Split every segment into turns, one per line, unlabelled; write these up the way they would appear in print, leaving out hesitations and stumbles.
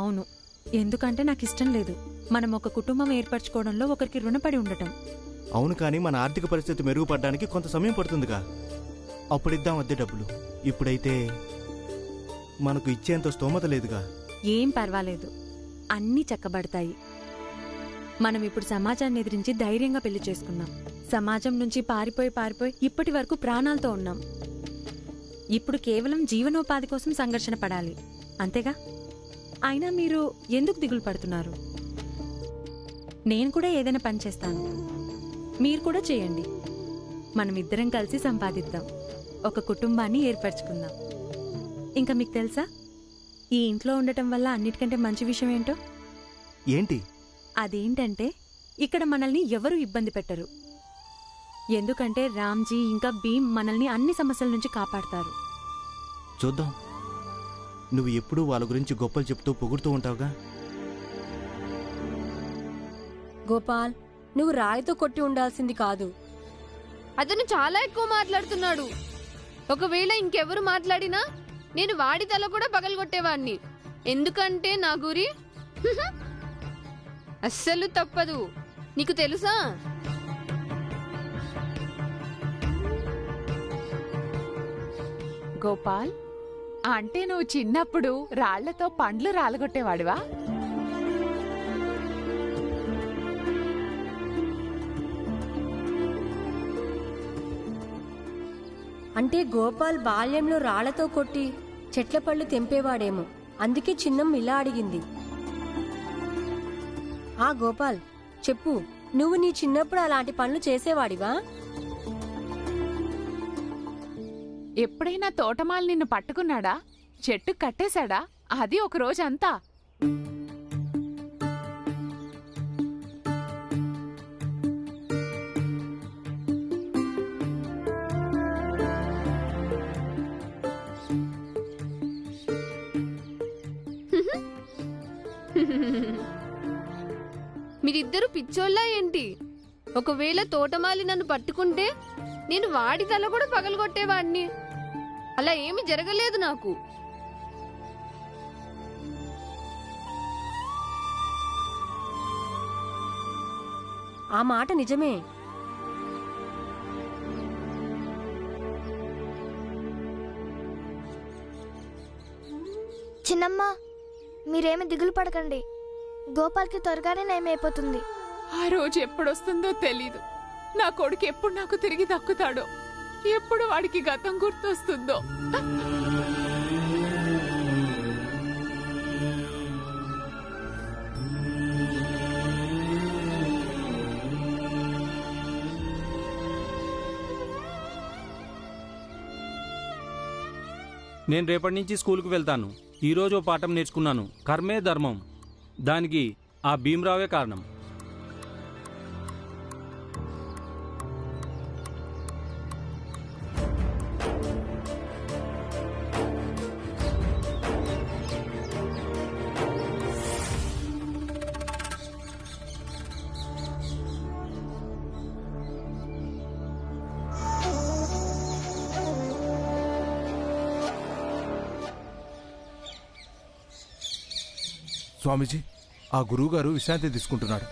అవును, ఎందుకంటే నాకు ఇష్టం లేదు మనం ఒక కుటుంబం ఏర్పరచుకోవడంలో ఒకరికి రుణపడి ఉండటం.
అవును, కానీ మన ఆర్థిక పరిస్థితి మెరుగుపడడానికి కొంత సమయం పడుతుందిగా. అప్పుడిద్దాం అద్దె డబ్బులు. ఇప్పుడైతే మనకు ఇచ్చేంత స్తోమత లేదుగా.
ఏం పర్వాలేదు, అన్నీ చక్కబడతాయి. మనం ఇప్పుడు సమాజాన్ని ఎదిరించి ధైర్యంగా పెళ్లి చేసుకున్నాం. సమాజం నుంచి పారిపోయి ఇప్పటి వరకు ప్రాణాలతో ఉన్నాం. ఇప్పుడు కేవలం జీవనోపాధి కోసం సంఘర్షణ పడాలి, అంతేగా? అయినా మీరు ఎందుకు దిగులు పడుతున్నారు? నేను కూడా ఏదైనా పని చేస్తాను, మీరు కూడా చేయండి. మనమిద్దరం కలిసి సంపాదిద్దాం, ఒక కుటుంబాన్ని ఏర్పరచుకుందాం. ఇంకా మీకు తెలుసా, ఈ ఇంట్లో ఉండటం వల్ల అన్నిటికంటే మంచి విషయం ఏంటో?
ఏంటి?
అదేంటంటే ఇక్కడ మనల్ని ఎవరూ ఇబ్బంది పెట్టరు. ఎందుకంటే రామ్జీ ఇంకా భీమ్ మనల్ని అన్ని సమస్యల నుంచి కాపాడతారు.
చూద్దాం. నువ్వు ఎప్పుడూ వాళ్ళ గురించి గొప్పలు చెప్తూ పొగుడుతూ ఉంటావుగా.
గోపాల్, నువ్వు రాయితో కొట్టి ఉండాల్సింది కాదు.
అతను చాలా ఎక్కువ మాట్లాడుతున్నాడు. ఒకవేళ ఇంకెవరు మాట్లాడినా నేను వాడి తల కూడా పగలగొట్టేవాణ్ణి. ఎందుకంటే నా గురి అస్సలు తప్పదు, నీకు తెలుసా?
గోపాల్, అంటే నువ్వు చిన్నప్పుడు రాళ్లతో పండ్లు రాలగొట్టేవాడివా?
అంటే గోపాల్ బాల్యంలో రాళ్లతో కొట్టి చెట్ల పళ్ళు తెంపేవాడేమో, అందుకే చిన్నం ఇలా అడిగింది. ఆ గోపాల్, చెప్పు, నువ్వు నీ చిన్నప్పుడు అలాంటి పనులు చేసేవాడివా?
ఎప్పుడైనా తోటమాలి నిన్ను పట్టుకున్నాడా? చెట్టు కట్టేశాడా? అది ఒక రోజంతా.
మీరిద్దరు పిచ్చోళ్ళా ఏంటి? ఒకవేళ తోటమాలి నన్ను పట్టుకుంటే నేను వాడి తల కూడా పగలగొట్టేవాడిని. అలా ఏమి జరగలేదు నాకు.
ఆ మాట నిజమే.
చిన్నమ్మ, మీరేమి దిగులు పడకండి. గోపాల్కి త్వరగానే నయమైపోతుంది.
ఆ రోజు ఎప్పుడొస్తుందో తెలీదు. నా కొడుకు ఎప్పుడు నాకు తిరిగి దక్కుతాడో, ఎప్పుడు వాడికి గతం గుర్తొస్తుందో.
నేను రేపటి నుంచి స్కూల్కి వెళ్తాను. ఈరోజు ఓ పాఠం నేర్చుకున్నాను. కర్మే ధర్మం. దానికి ఆ భీమరావే కారణం.
స్వామీజీ, ఆ గురువుగారు విశ్రాంతి తీసుకుంటున్నాడు.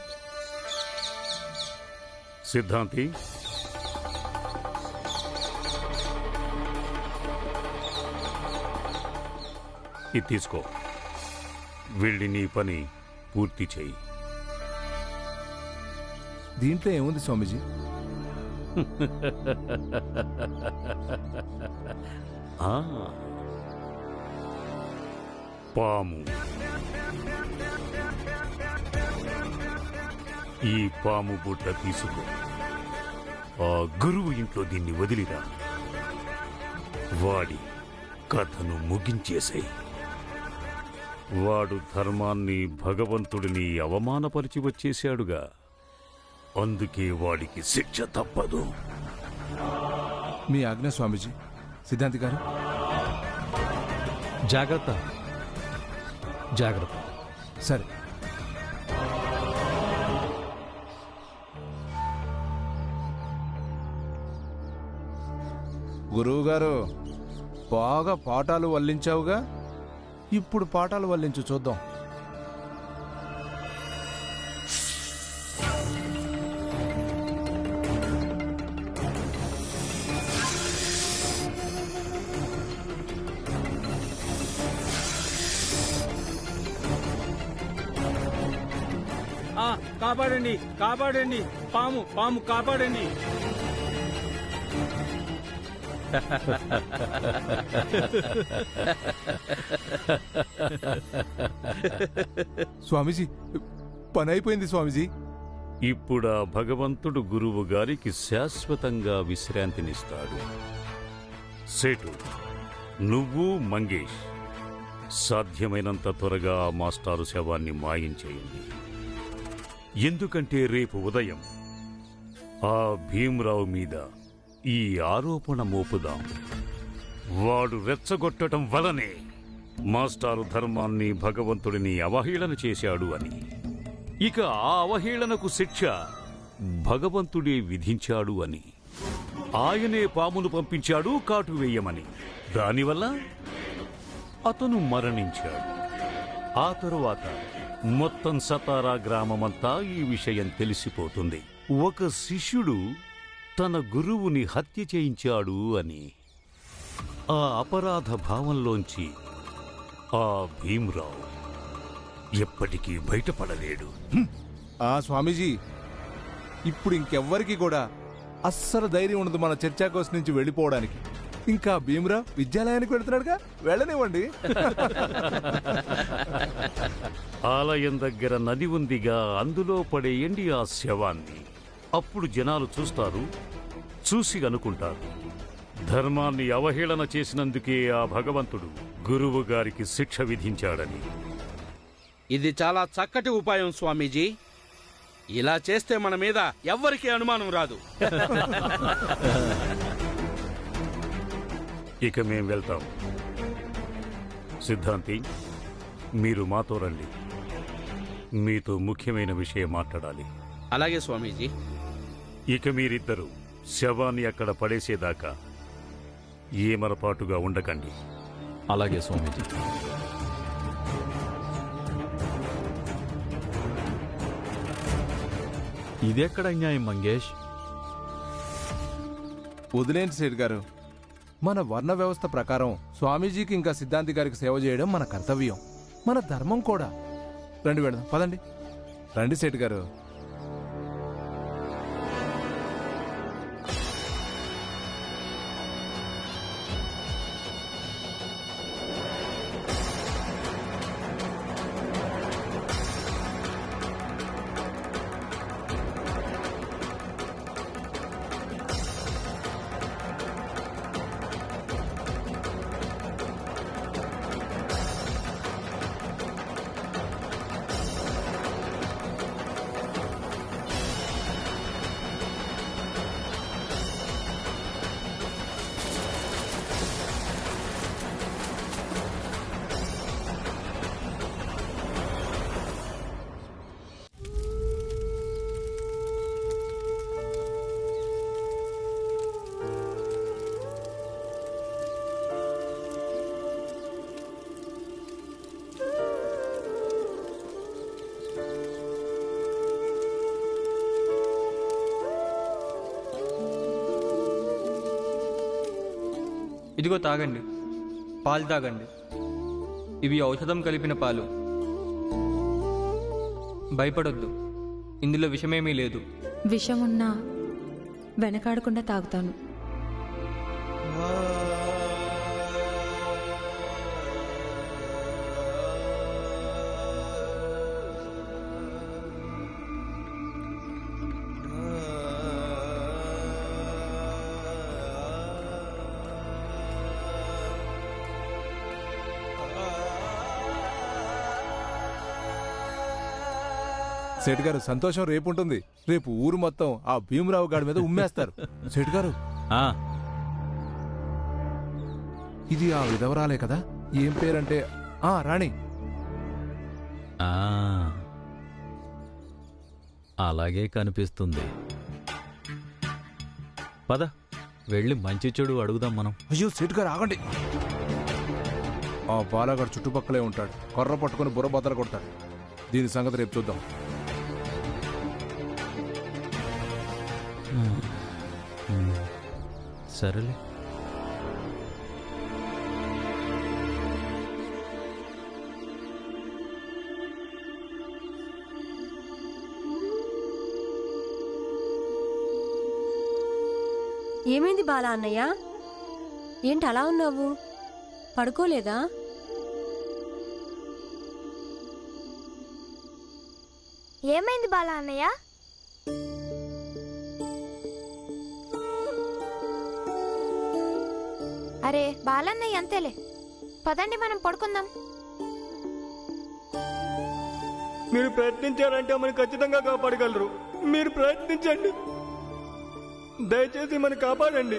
సిద్ధాంతి, ఇది తీసుకో. వెళ్ళి నీ పని పూర్తి చేయి.
దీంట్లో ఏముంది స్వామీజీ?
పాము. ఈ పాము బుట్ట తీసుకో. ఆ గురువు ఇంట్లో దీన్ని వదిలిరా. వాడి కథను ముగించేశాయి. వాడు ధర్మాన్ని, భగవంతుడిని అవమానపరిచి వచ్చేశాడుగా. అందుకే వాడికి శిక్ష తప్పదు.
మీ ఆజ్ఞ స్వామీజీ. సిద్ధాంతి గారు,
జాగ్రత్త. జాగ్రత్త.
సరే. గురువుగారు, బాగా పాఠాలు వల్లించావుగా, ఇప్పుడు పాఠాలు వల్లించు చూద్దాం.
కాపాడండి కాపాడండి, పాము పాము కాపాడండి.
స్వామీజీ పని అయిపోయింది స్వామీజీ.
ఇప్పుడు ఆ భగవంతుడు గురువు గారికి శాశ్వతంగా విశ్రాంతినిస్తాడు. సేటు, నువ్వు మంగేష్ సాధ్యమైనంత త్వరగా ఆ మాస్టారు శవాన్ని మాయించేయండి. ఎందుకంటే రేపు ఉదయం ఆ భీమరావు మీద ఈ ఆరోపణ మోపుదాం. వాడు రెచ్చగొట్టడం వలనే మాస్టారు ధర్మాన్ని, భగవంతుడిని అవహేళన చేశాడు అని. ఇక ఆ అవహేళనకు శిక్ష భగవంతుడే విధించాడు అని. ఆయనే పామును పంపించాడు కాటు వేయమని. దానివల్ల అతను మరణించాడు. ఆ తరువాత మొత్తం సతారా గ్రామమంతా ఈ విషయం తెలిసిపోతుంది. ఒక శిష్యుడు తన గురువుని హత్య చేయించాడు అని. ఆ అపరాధ భావంలోంచి ఆ భీమరావు ఎప్పటికీ బయటపడలేడు.
ఆ స్వామీజీ, ఇప్పుడు ఇంకెవ్వరికి కూడా అస్సలు ధైర్యం ఉండదు మన చర్చాకోస్ నుంచి వెళ్ళిపోవడానికి. ఇంకా భీమరావు విద్యాలయానికి వెళ్తున్నాడుగా, వెళ్ళనివ్వండి.
ఆలయం దగ్గర నది ఉందిగా, అందులో పడేయండి ఆ శవాన్ని. అప్పుడు జనాలు చూస్తారు, చూసి అనుకుంటారు ధర్మాన్ని అవహేళన చేసినందుకే ఆ భగవంతుడు గురువు గారికి శిక్ష విధించాడని.
ఇది చాలా చక్కటి ఉపాయం స్వామీజీ. ఇలా చేస్తే మన మీద ఎవ్వరికీ అనుమానం రాదు.
ఇక మేం వెళ్తాం. సిద్ధాంతి, మీరు మాతో రండి. మీతో ముఖ్యమైన విషయం మాట్లాడాలి.
అలాగే స్వామీజీ.
ఇక మీరిద్దరూ శవాన్ని అక్కడ పడేసేదాకా ఏమరపాటుగా ఉండకండి.
అలాగే స్వామీజీ. ఇదెక్కడ అన్యాయం మంగేష్?
వదిలేంటి సేట్ గారు, మన వర్ణ వ్యవస్థ ప్రకారం స్వామీజీకి ఇంకా సిద్ధాంతి గారికి సేవ చేయడం మన కర్తవ్యం, మన ధర్మం కూడా. రండి వెళదాం, పదండి. రండి సేట్ గారు.
ఇదిగో తాగండి, పాలు తాగండి. ఇవి ఔషధం కలిపిన పాలు. భయపడొద్దు, ఇందులో విషమేమీ లేదు.
విషం ఉన్నా వెనకాడకుండా తాగుతాను.
సేట్ గారు, సంతోషం రేపు ఉంటుంది. రేపు ఊరు మొత్తం ఆ భీమరావు గాడి మీద ఉమ్మేస్తారు. సేట్ గారు, ఇది ఆ విధవరాలే కదా? ఏం పేరంటే రాణి.
అలాగే కనిపిస్తుంది. పద, వెళ్ళి మంచి చెడు అడుగుదాం మనం.
అయ్యో సేట్ గారు ఆగండి. ఆ బాలగాడు చుట్టుపక్కలే ఉంటాడు. కర్ర పట్టుకుని బుర్ర బద్దలు కొడతాడు. దీని సంగతి రేపు చూద్దాం.
సరేలే.
ఏమైంది బాలా అన్నయ్య? ఏంటి అలా ఉన్నావు? పడుకోలేదా?
ఏమైంది బాలా అన్నయ్య? అరే బాలన్నయ్య అంతేలే, పదండి మనం పడుకుందాం.
మీరు ప్రయత్నించారంటే మనం ఖచ్చితంగా కాపాడగలరు. మీరు ప్రయత్నించండి, దయచేసి మనం కాపాడండి.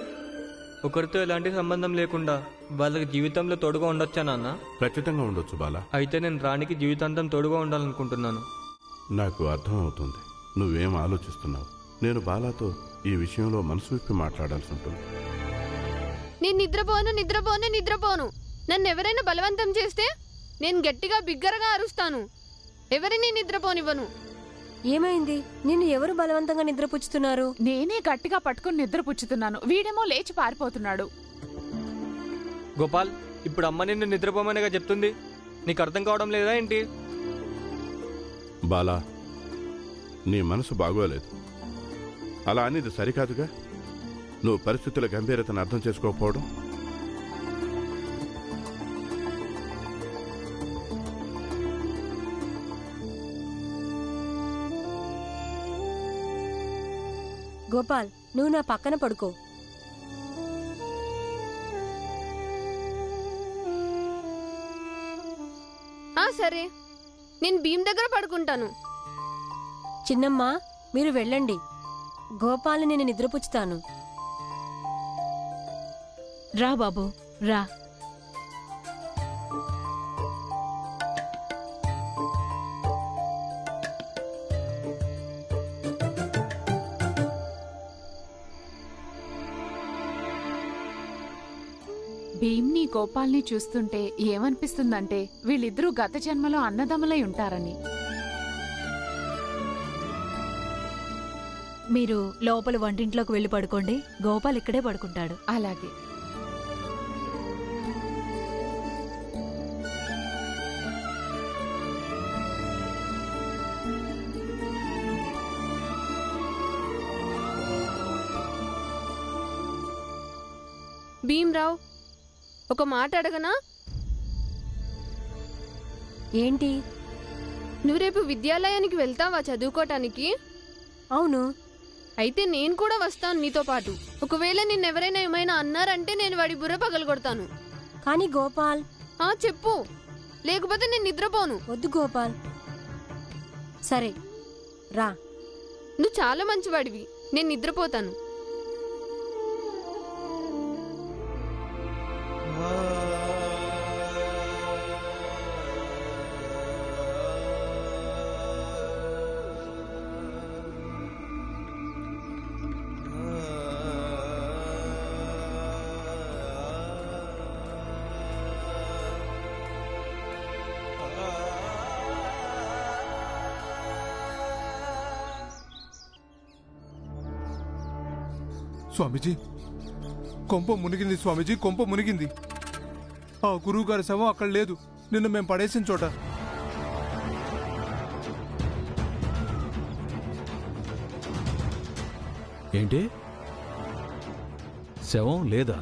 ఒకరితో ఎలాంటి సంబంధం లేకుండా వాళ్ళకి జీవితంలో తోడుగా ఉండొచ్చా నాన్న?
ఖచ్చితంగా ఉండొచ్చు బాలా.
అయితే నేను రాణికి జీవితాంతం తోడుగా ఉండాలనుకుంటున్నాను.
నాకు అర్థం అవుతుంది నువ్వేం ఆలోచిస్తున్నావు. నేను బాలాతో ఈ విషయంలో మనసు విప్పి మాట్లాడాల్సి ఉంటుంది.
నేను నిద్రపోను. నన్ను ఎవరైనా బలవంతం చేస్తే నేను గట్టిగా బిగ్గరగా అరుస్తాను. ఎవరిని నిద్రపోనివ్వను.
ఏమైంది? నిన్ను ఎవరు బలవంతంగా నిద్రపుచ్చుతున్నారు?
నేనే గట్టిగా పట్టుకుని నిద్రపుచ్చుతున్నాను. వీడేమో లేచి పారిపోతున్నాడు.
గోపాల్, ఇప్పుడు అమ్మ నిన్ను నిద్రపోమనేగా చెప్తుంది. నీకు అర్థం కావడం లేదా ఏంటి?
బాలా, నీ మనసు బాగోలేదు. అలా అనేది సరికాదుగా. నువ్వు పరిస్థితుల గంభీరతను అర్థం చేసుకోకపోవడం.
గోపాల్, నువ్వు నా పక్కన పడుకో.
సరే, నేను భీమ్ దగ్గర పడుకుంటాను.
చిన్నమ్మ, మీరు వెళ్ళండి. గోపాల్ని నేను నిద్రపుచ్చుతాను.
రా బాబు రా. భీమ్ని గోపాల్ని చూస్తుంటే ఏమనిపిస్తుందంటే వీళ్ళిద్దరూ గత జన్మలో అన్నదమ్ములై ఉంటారని.
మీరు లోపల వంటింట్లోకి వెళ్ళి పడుకోండి. గోపాల్ ఇక్కడే పడుకుంటాడు.
అలాగే.
భీమ్రావ్, ఒక మాట అడగనా?
ఏంటి?
నువ్వు రేపు విద్యాలయానికి వెళ్తావా చదువుకోటానికి?
అవును.
అయితే నేను కూడా వస్తాను నీతో పాటు. ఒకవేళ నిన్నెవరైనా ఏమైనా అన్నారంటే నేను వాడి బుర్ర పగలగొడతాను.
కానీ గోపాల్.
చెప్పు, లేకపోతే నేను నిద్రపోను.
వద్దు గోపాల్. సరే రా.
నువ్వు చాలా మంచివాడివి. నేను నిద్రపోతాను.
స్వామీజీ, కొంప మునిగింది. స్వామీజీ, కొంప మునిగింది. ఆ గురువు గారి శవం అక్కడ లేదు. నిన్ను మేము పడేసిన చోట.
ఏంటి? శవం లేదా?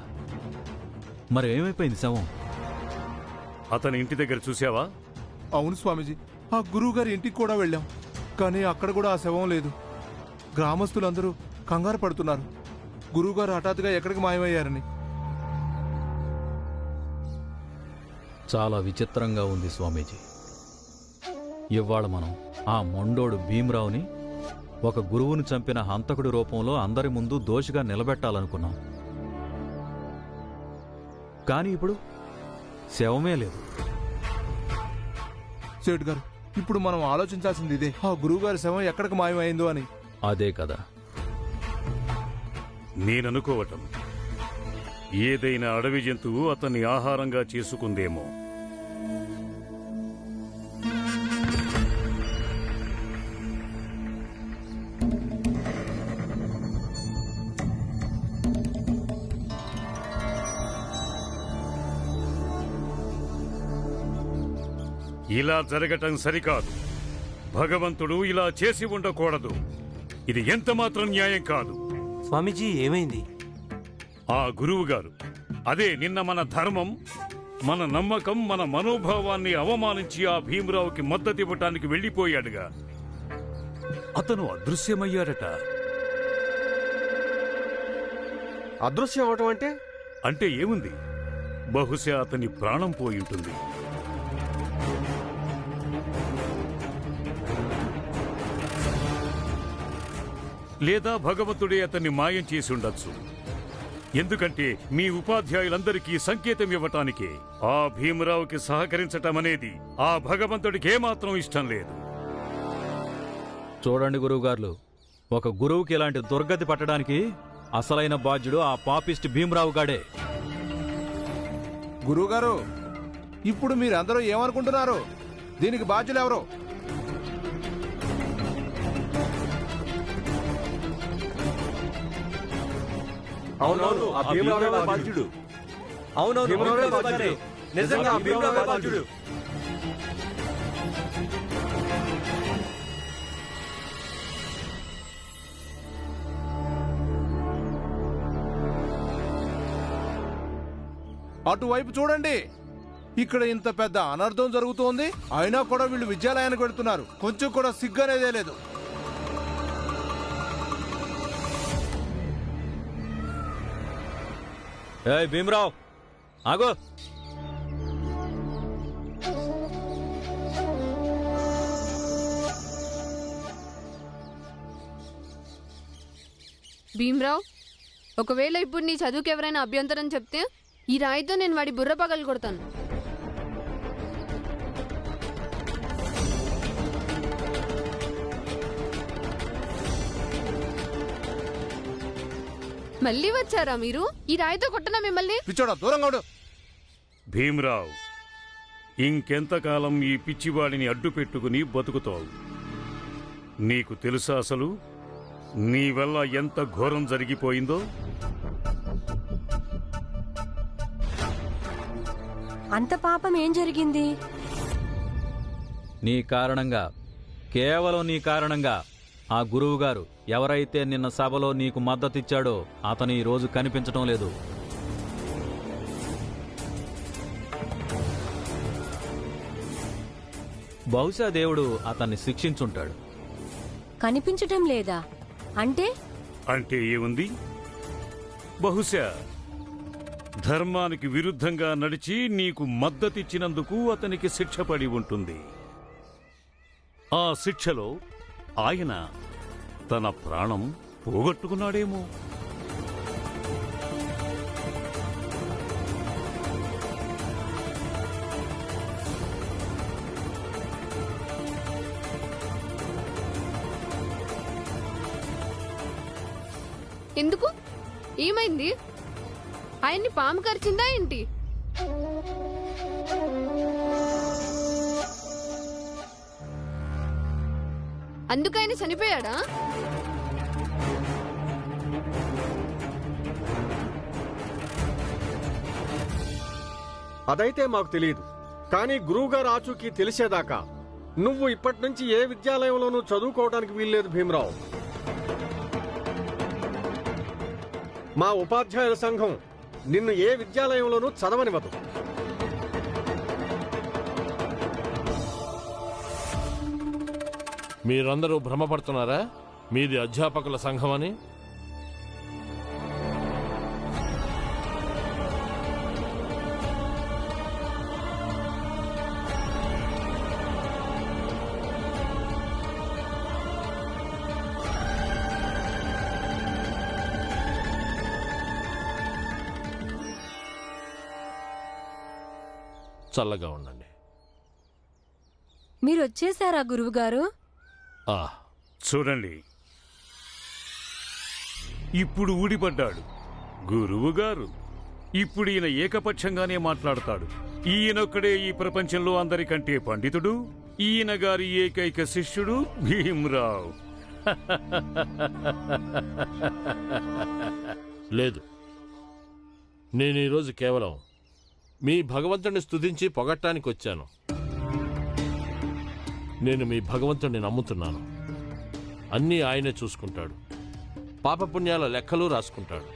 మరి ఏమైపోయింది శవం?
అతని ఇంటి దగ్గర చూసావా?
అవును స్వామీజీ, ఆ గురువు గారి ఇంటికి కూడా వెళ్ళాం. కానీ అక్కడ కూడా ఆ శవం లేదు. గ్రామస్తులందరూ కంగారు పడుతున్నారు, గురువుగారు హఠాత్తుగా ఎక్కడికి మాయమయ్యారని.
చాలా విచిత్రంగా ఉంది స్వామీజీ. ఇవాళ మనం ఆ మొండోడు భీమ్రావుని ఒక గురువును చంపిన హంతకుడి రూపంలో అందరి ముందు దోషిగా నిలబెట్టాలనుకున్నాం. కానీ ఇప్పుడు శవమే లేదు.
సేట్ గారు, ఇప్పుడు మనం ఆలోచించాల్సింది ఇదే. ఆ గురువుగారి శవం ఎక్కడికి మాయమైందో అని.
అదే కదా
నేననుకోవటం. ఏదైనా అడవి జంతువు అతన్ని ఆహారంగా చేసుకుందేమో. ఇలా జరగటం సరికాదు. భగవంతుడు ఇలా చేసి ఉండకూడదు. ఇది ఎంత మాత్రం న్యాయం కాదు.
స్వామీజీ, ఏమైంది?
ఆ గురువు గారు అదే నిన్న మన ధర్మం, మన నమ్మకం, మన మనోభావాన్ని అవమానించి ఆ భీమరావుకి మద్దతివ్వటానికి వెళ్ళిపోయాడుగా. అతను అదృశ్యమయ్యాడట.
అదృశ్యం అవటం అంటే?
అంటే ఏముంది, బహుశా అతని ప్రాణం పోయి ఉంటుంది. లేదా భగవంతుడే అతన్ని మాయం చేసి ఉండొచ్చు. ఎందుకంటే మీ ఉపాధ్యాయులందరికీ సంకేతం ఇవ్వటానికే ఆ భీమరావుకి సహకరించటం అనేది ఆ భగవంతుడికి ఏమాత్రం ఇష్టం లేదు.
చూడండి గురువుగారులు, ఒక గురువుకి ఇలాంటి దుర్గతి పట్టడానికి అసలైన బాధ్యుడు ఆ పాపిస్ట్ భీమరావు గాడే.
గురువుగారు, ఇప్పుడు మీరందరూ ఏమనుకుంటున్నారు? దీనికి బాధ్యులు ఎవరు?
అవునవును, ఆ భీమరావే బాధ్యుడు. అవునవును, భీమరావే బాధ్యుడు. నిజంగా ఆ భీమరావే బాధ్యుడు.
అటువైపు చూడండి, ఇక్కడ ఇంత పెద్ద అనర్థం జరుగుతోంది, అయినా కూడా వీళ్ళు విద్యాలయానికి వెళ్తున్నారు. కొంచెం కూడా సిగ్గనేదే లేదు.
ఏయ్ భీమరావు, ఆగో.
భీమరావు, ఒకవేళ ఇప్పుడు నీ చదువుకి ఎవరైనా అభ్యంతరం చెప్తే ఈ రాయితో నేను వాడి బుర్ర పగలు కొడతాను. మళ్ళీ వచ్చారా మీరు? ఈ రాయితో కొట్టనా మిమ్మల్ని?
భీమరావు, ఇంకెంతకాలం ఈ పిచ్చివాడిని అడ్డు పెట్టుకుని బతుకుతావు? నీకు తెలుసా అసలు నీ వల్ల ఎంత ఘోరం జరిగిపోయిందో?
అంత పాపం ఏం జరిగింది?
నీ కారణంగా, కేవలం నీ కారణంగా ఆ గురువుగారు ఎవరైతే నిన్న సభలో నీకు మద్దతిచ్చాడో అతను ఈ రోజు కనిపించటం లేదు. బహుశా దేవుడు అతన్ని శిక్షించుంటాడు.
కనిపించటం లేదా అంటే?
అంటే ఏముంది, బహుశా ధర్మానికి విరుద్ధంగా నడిచి నీకు మద్దతిచ్చినందుకు అతనికి శిక్ష పడి ఉంటుంది. ఆ శిక్షలో ఆయన తన ప్రాణం పోగొట్టుకున్నాడేమో.
ఎందుకు? ఏమైంది? ఆయన్ని పాము కరిచిందా ఏంటి? అందుకు ఆయన చనిపోయాడా?
అదైతే మాకు తెలియదు. కానీ గురువుగారు ఆచూకీ తెలిసేదాకా నువ్వు ఇప్పటి నుంచి ఏ విద్యాలయంలోనూ చదువుకోవడానికి వీల్లేదు భీమరావు. మా ఉపాధ్యాయుల సంఘం నిన్ను ఏ విద్యాలయంలోనూ చదవనివ్వదు.
మీరందరూ భ్రమపడుతున్నారా మీది అధ్యాపకుల సంఘమని? చల్లగా ఉండండి.
మీరు వచ్చేసారా గురువుగారు?
చూడండి, ఇప్పుడు ఊడిపడ్డాడు గురువుగారు. ఇప్పుడు ఈయన ఏకపక్షంగానే మాట్లాడతాడు. ఈయనొక్కడే ఈ ప్రపంచంలో అందరికంటే పండితుడు. ఈయన గారి ఏకైక శిష్యుడు భీమరావు.
లేదు, నేను ఈరోజు కేవలం మీ భగవంతుడిని స్తుతించి పొగట్టానికి వచ్చాను. నేను మీ భగవంతుడిని నమ్ముతున్నాను. అన్నీ ఆయనే చూసుకుంటాడు. పాపపుణ్యాల లెక్కలు రాసుకుంటాడు.